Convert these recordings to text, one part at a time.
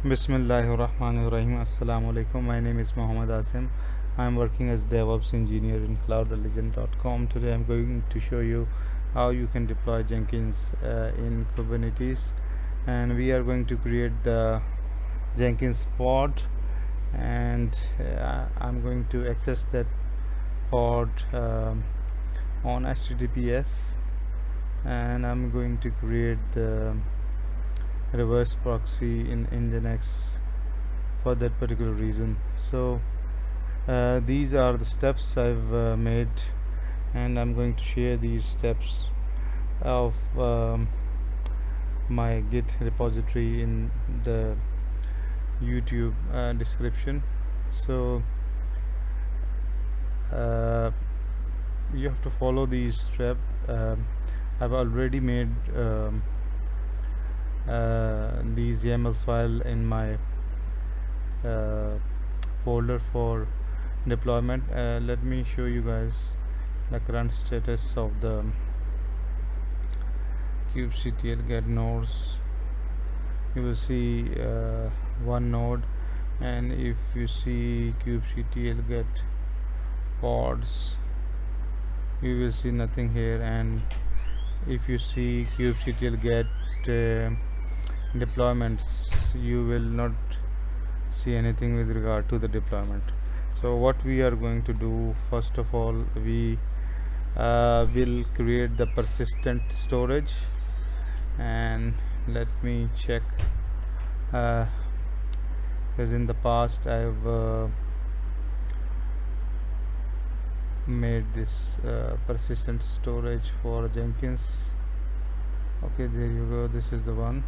Bismillahirrahmanirrahim. Assalamu alaikum. My name is Mohammad Asim. I'm working as DevOps engineer in cloudreligion.com. Today I'm going to show you how you can deploy Jenkins in Kubernetes, and we are going to create the Jenkins pod, and I'm going to access that pod on HTTPS, and I'm going to create the reverse proxy in Nginx for that particular reason. So these are the steps I've made, and I'm going to share these steps of my Git repository in the YouTube description. So you have to follow these steps. I've already made these YAMLs file in my folder for deployment. Let me show you guys the current status of the kubectl get nodes. You will see one node, and if you see kubectl get pods, you will see nothing here, and if you see kubectl get deployments, you will not see anything with regard to the deployment. So what we are going to do, first of all, we will create the persistent storage, and let me check, because in the past I've made this persistent storage for Jenkins. Okay, there you go. This is the one.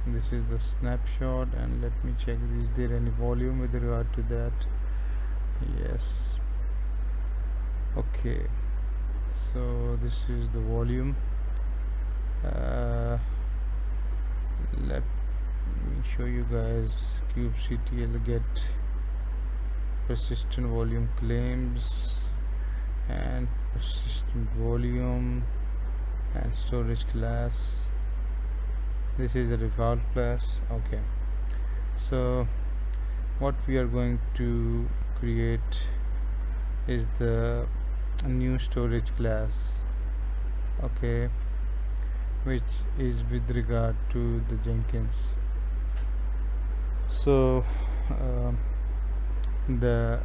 This is the snapshot, and let me check, is there any volume with regard to that? Yes. Okay, so this is the volume. Let me show you guys kubectl get persistent volume claims and persistent volume and storage class. This is a default class. Okay, so what we are going to create is the new storage class, okay, which is with regard to the Jenkins. So the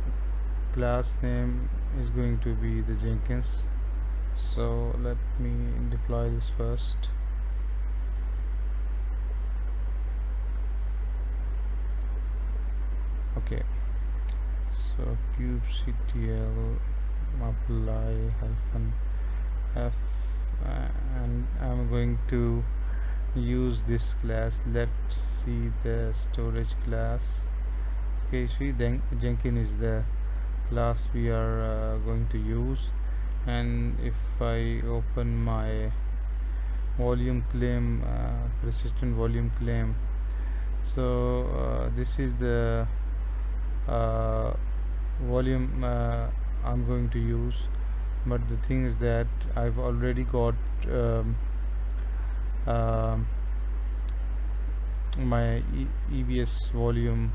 class name is going to be the Jenkins. So let me deploy this first. Okay, so kubectl apply -f, and I'm going to use this class. Let's see the storage class. Okay, see, then Jenkins is the class we are going to use, and if I open my volume claim, persistent volume claim, so this is the volume I'm going to use, but the thing is that I've already got my EBS volume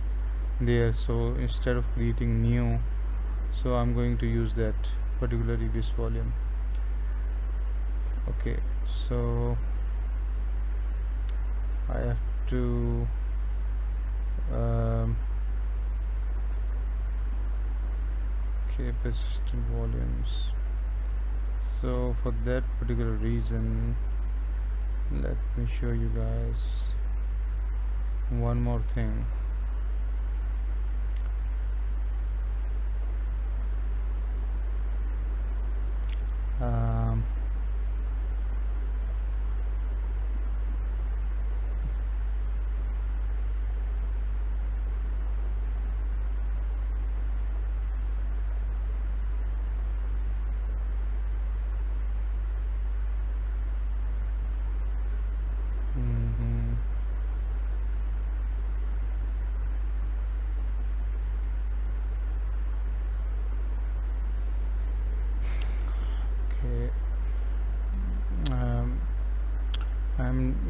there, so instead of creating new, so I'm going to use that particular EBS volume. Okay, so I have to okay, persistent volumes. So for that particular reason, let me show you guys one more thing.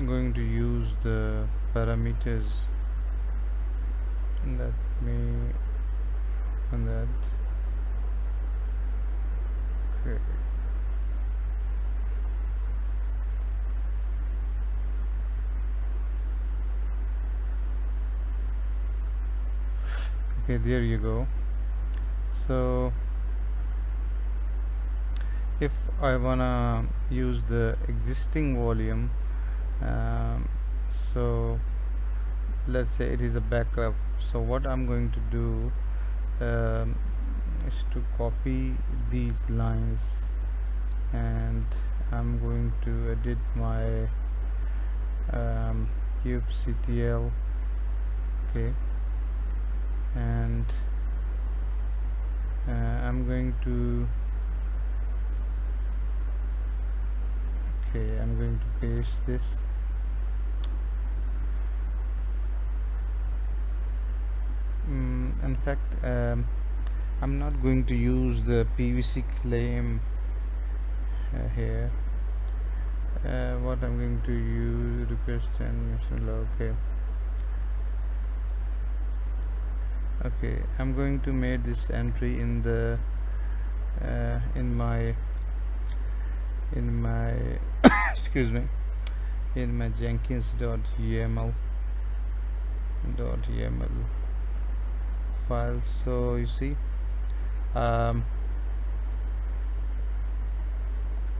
going to use the parameters. Let me open that. Okay. Okay, there you go. So if I wanna use the existing volume, so let's say it is a backup, so what I'm going to do is to copy these lines, and I'm going to edit my kubectl. Okay, and I'm going to paste this. In fact, I'm not going to use the PVC claim here. What I'm going to use, request and mission log. Okay, I'm going to make this entry in the in my excuse me, in my Jenkins.yaml file. So you see, I'm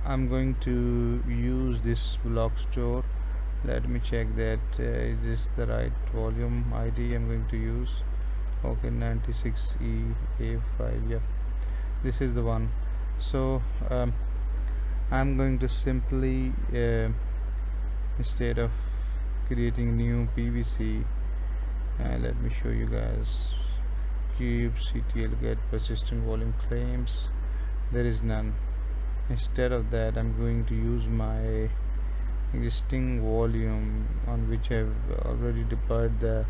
going to use this block store. Let me check that is this the right volume ID I'm going to use. Okay, 96EA5. yeah, this is the one. So I'm going to simply instead of creating new PVC, let me show you guys, kubectl get persistent volume claims. There is none. Instead of that, I'm going to use my existing volume on which I've already deployed the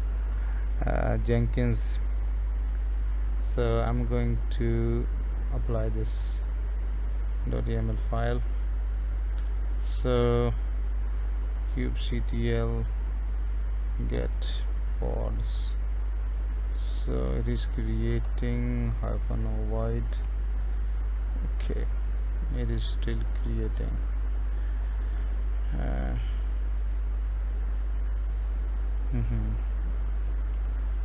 Jenkins. So I'm going to apply this .yaml file. So kubectl get pods, so it is creating -o void. Okay, it is still creating.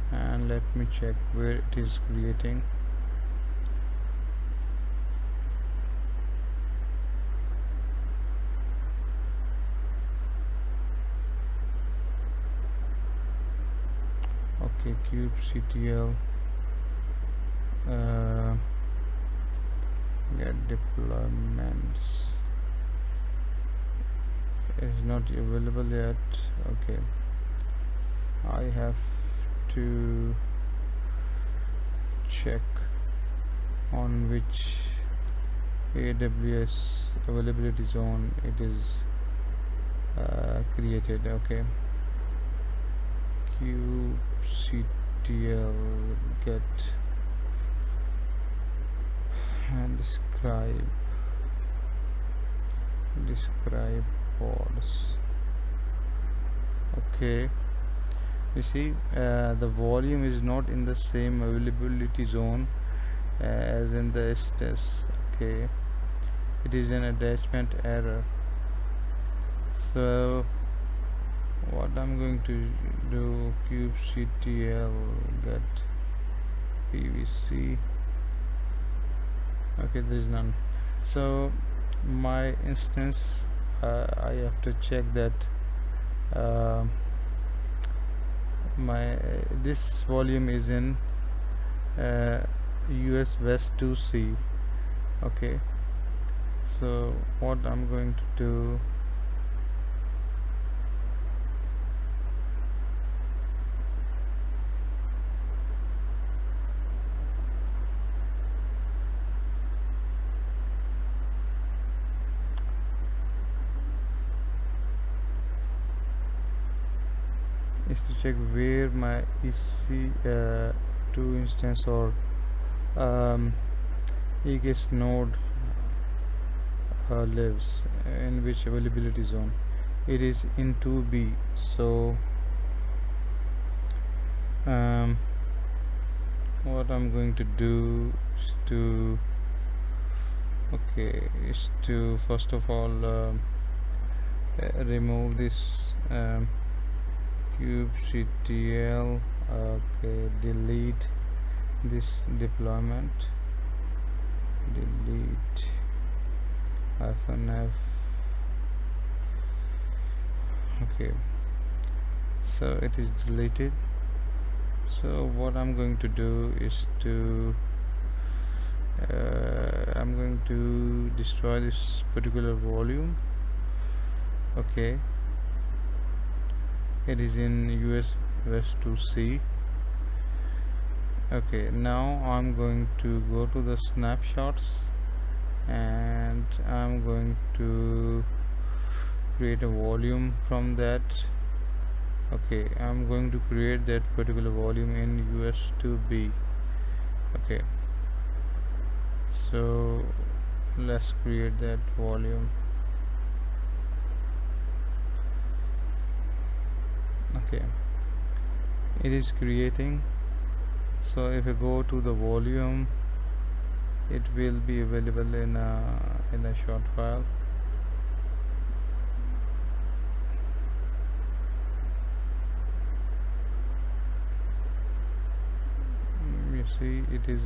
And let me check where it is creating. Okay, kubectl get deployments is not available yet. Okay, I have to check on which AWS availability zone it is created. Okay, kubectl get and describe pods. Okay, you see the volume is not in the same availability zone as in the STS. Okay, it is an attachment error. So what I'm going to do, kubectl get PVC. Okay, there is none. So my instance, I have to check that my this volume is in US West 2C. Okay, so what I'm going to do, is to check where my EC2 instance or EKS node lives, in which availability zone. it is in 2B. So what I'm going to do is to first of all remove this kubectl. Delete this deployment, delete -f. Okay, so it is deleted. So what I'm going to do is to I'm going to destroy this particular volume. Okay, it is in US to C. Okay, now I'm going to go to the snapshots and I'm going to create a volume from that. Okay, I'm going to create that particular volume in US to B. Okay, so let's create that volume. Okay, it is creating. So if you go to the volume, it will be available in a short file. You see, it is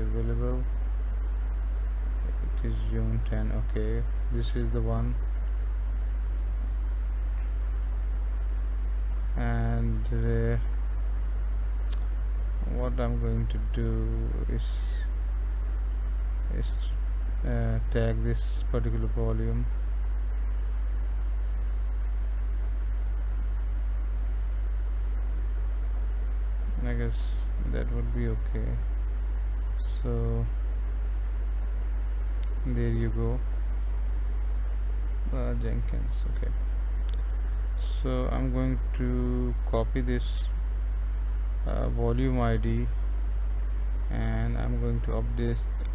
available. It is June 10. Okay, this is the one. And what I'm going to do is tag this particular volume. I guess that would be okay. So there you go, Jenkins. Okay, so I'm going to copy this volume ID and I'm going to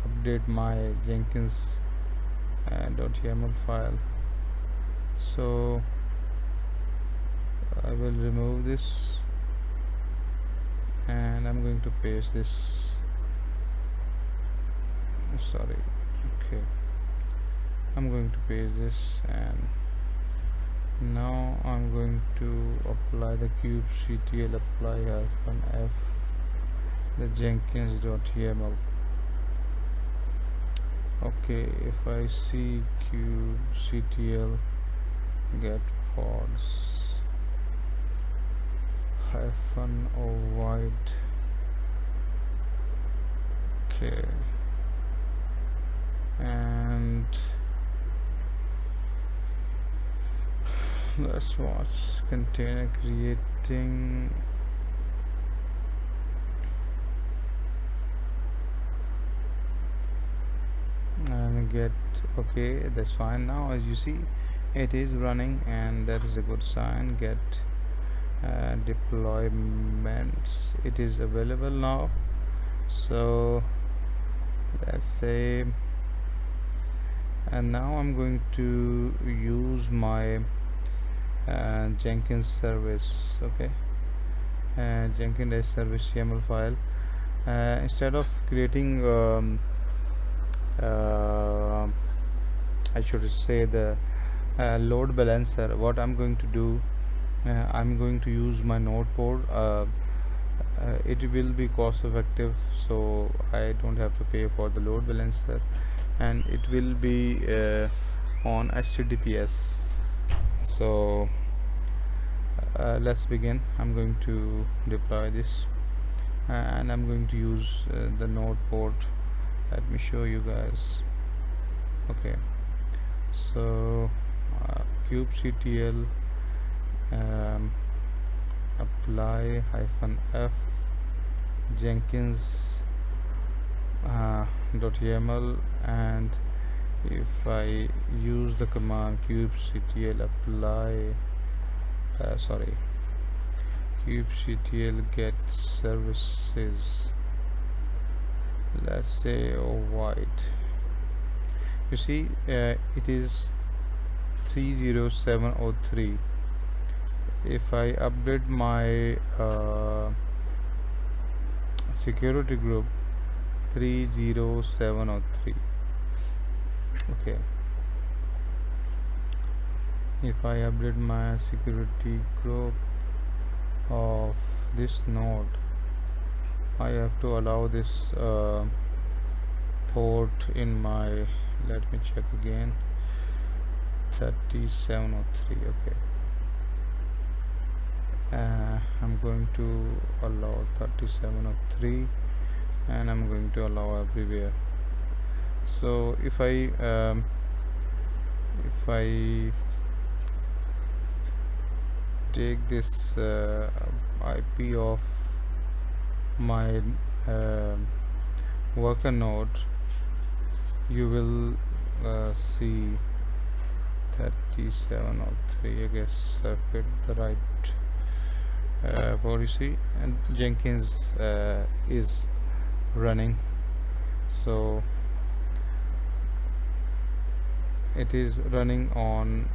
update my Jenkins .yaml file. So I will remove this and I'm going to paste this. Sorry. Okay, I'm going to paste this, and now I'm going to apply the kubectl apply -f the Jenkins.yaml. Okay, if I see kubectl get pods -void. Okay, and let's watch container creating. And get, okay, that's fine. Now as you see, it is running, and that is a good sign. Get deployments, it is available now. So let's say, and now I'm going to use my Jenkins service. Okay, Jenkins service YAML file. Instead of creating I should say the load balancer, what I'm going to do, I'm going to use my node port. It will be cost effective, so I don't have to pay for the load balancer, and it will be on HTTPS. So let's begin. I'm going to deploy this, and I'm going to use the node port. Let me show you guys. Okay, so kubectl apply -f Jenkins .yaml, and if I use the command kubectl apply kubectl get services, let's say void, you see it is 30703. If I update my security group 30703, okay, if I update my security group of this node, I have to allow this port in my, let me check again, 3703. okay, I'm going to allow 3703 and I'm going to allow everywhere. So if I take this IP of my worker node, you will see 3703. I guess I put the right policy, and Jenkins is running, so it is running on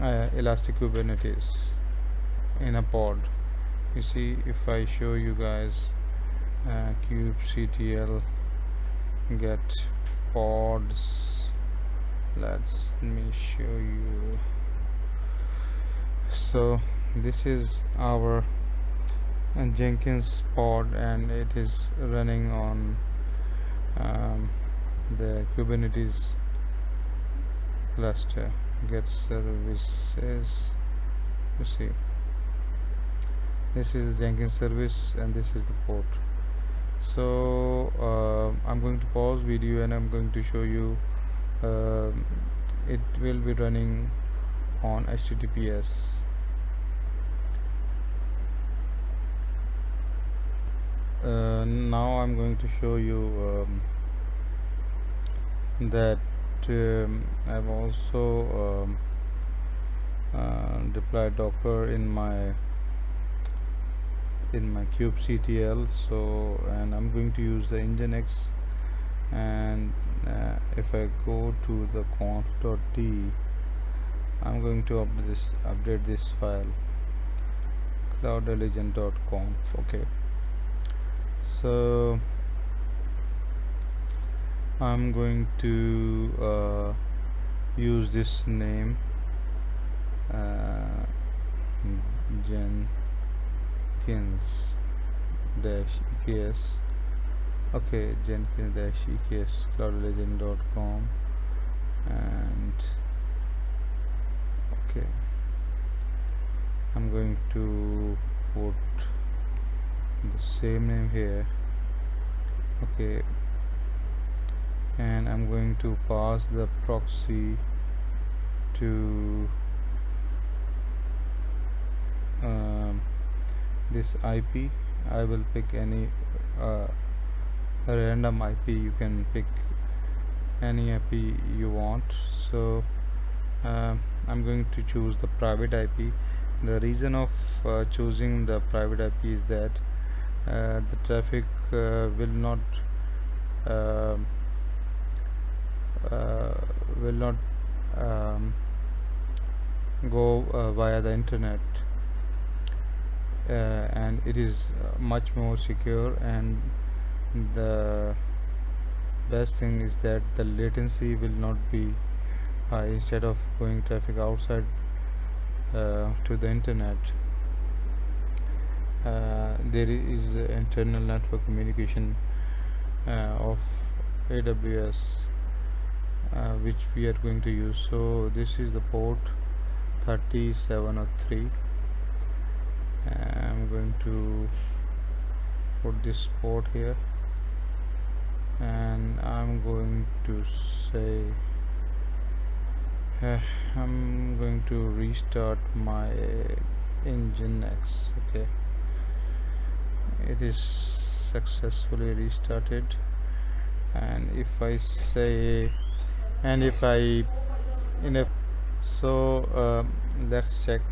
Elastic Kubernetes in a pod. You see, if I show you guys kubectl get pods, let me show you. So this is our Jenkins pod, and it is running on the Kubernetes cluster. Get services, you see, this is the Jenkins service and this is the port. So I'm going to pause video and I'm going to show you it will be running on HTTPS. Now I'm going to show you that I've also deployed Docker in my kubectl. So, and I'm going to use the Nginx, and if I go to the conf.d, I'm going to update this file, cloudlegend.conf. okay, so I'm going to use this name, Jenkins EKS. okay, Jenkins EKS cloudlegend.com, and okay, I'm going to put the same name here. okay, and I'm going to pass the proxy to this IP. I will pick any random IP. You can pick any IP you want. So I'm going to choose the private IP. The reason of choosing the private IP is that the traffic will not go via the internet, and it is much more secure, and the best thing is that the latency will not be high. Instead of going traffic outside to the internet, there is internal network communication of AWS which we are going to use. So this is the port 3703. I'm going to put this port here, and I'm going to say I'm going to restart my Nginx. okay, it is successfully restarted. And if I say, and if I so let's check.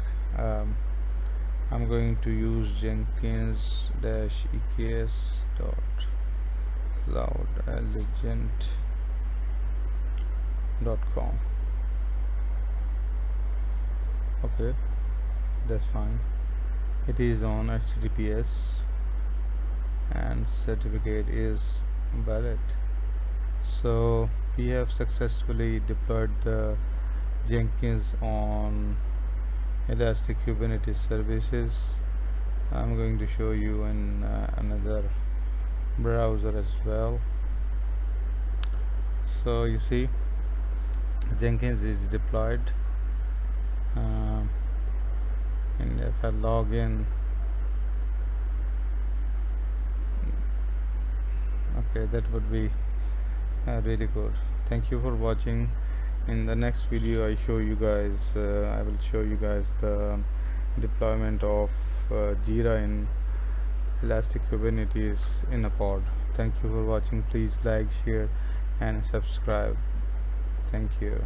I'm going to use Jenkins EKS dot cloud legend Okay, that's fine. It is on HTTPS and certificate is valid. So we have successfully deployed the Jenkins on Elastic Kubernetes services. I'm going to show you in another browser as well. So you see Jenkins is deployed, and if I log in, okay, that would be really good. Thank you for watching. In the next video I will show you guys the deployment of Jira in Elastic Kubernetes in a pod. Thank you for watching. Please like, share and subscribe. Thank you.